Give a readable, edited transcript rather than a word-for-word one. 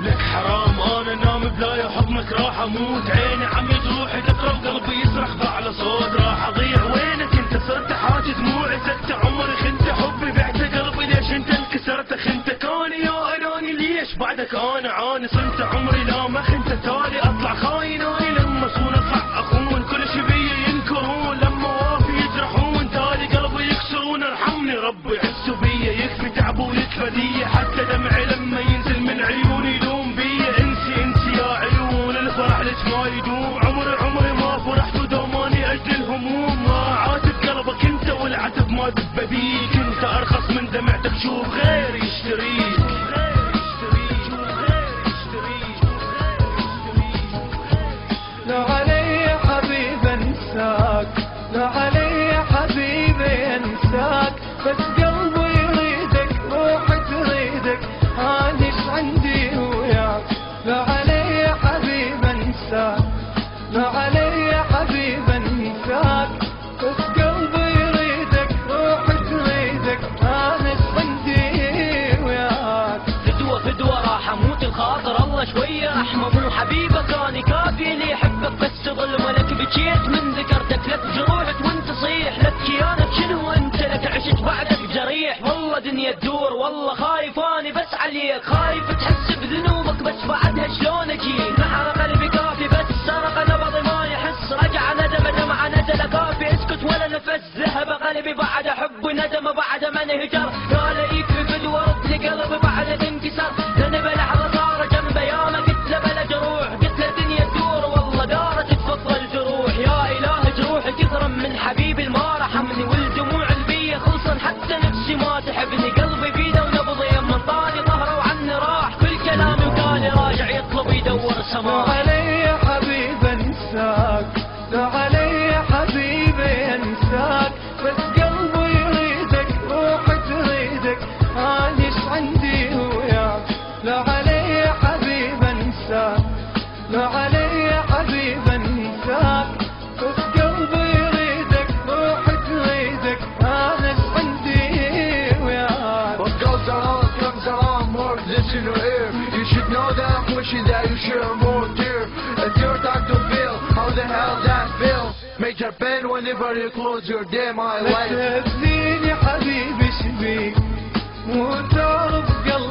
لك حرام انا نام بلاي حضنك راح اموت، عيني عم تروحي تقرا وقلبي يصرخ باعلى صوت، راح اضيع وينك انت صرت حاجة دموعي سكت عمري خنت حبي بعت قلبي ليش انت انكسرت خنتك انا يا اناني ليش بعدك انا عاني صنت عمري لا ما خنت تالي اطلع خاين اني لما صون اطلع اخون كل شي بيا ينكرون لما وافي يجرحون تالي قلبي يكسرون ارحمني ربي يحسوا بيا يكفي تعب ويكفى دي حتى دمعي لما ينزل من عيوني يلوم بيا انسي يا عيون الفرح ليش ما يدوم عمري ما فرحت ودوماني اجل الهموم ما عاتب قلبك انت والعتب ما دب بيك انت ارخص من دمعتك شوف غير يشتريك لا علي حبيب انساك لا علي حبيب انساك بس قلبي يريدك روحي تريدك هانيش عندي وياك لا علي حبيب انساك لا علي حبيب انساك بس قلبي يريدك روحي تريدك هانيش عندي وياك فدوة راح اموت الخاطر الله شوية رحمة مو حبيبك اني كافي اللي يحبك بس تظل ملك بكيت من ذكرتك لك جروحك وانت تصيح لك كيانك شنو انت لك عشت بعدك جريح والله دنيا تدور والله خايف اني بس عليك خايف تحس بذنوبك بس بعدها شلون اجيك نحر قلبي كافي بس سرق نبضي ما يحس رجع ندم دمعة نزل كافي اسكت ولا نفس ذهب قلبي بعد حب ندم بعد من هجر قال يكفي فدوة رد لي قلبي بعد تنكسر ذنب لحظة صار جنبه ياما قلت له بلا جروح قلت له الدنيا تدور والله دارت تفضل الجروح يا اله جروحي كثرا من حبيبي ما رحمني والدموع البية خلصا حتى نفسي ما تحبني قلبي بيده ونبضي يما طاني ظهره وعني راح كل كلامي وكاني راجع يطلب يدور سماح لا علي حبيب انساك لا علي حبيب انساك بس قلبي يريدك روحي تريدك هانيش عندي وياك لا علي حبيب انساك لا علي حبيب انساك بس قلبي يريدك روحي تريدك هانيش عندي وياك. What goes around comes around more than in your ear. You should know that I'm wishing that you share more dear. It's your time to feel how the hell that feels. Major pain whenever you close your day my life. لا تهزيني حبيبي شبيك مو تعرف قلبي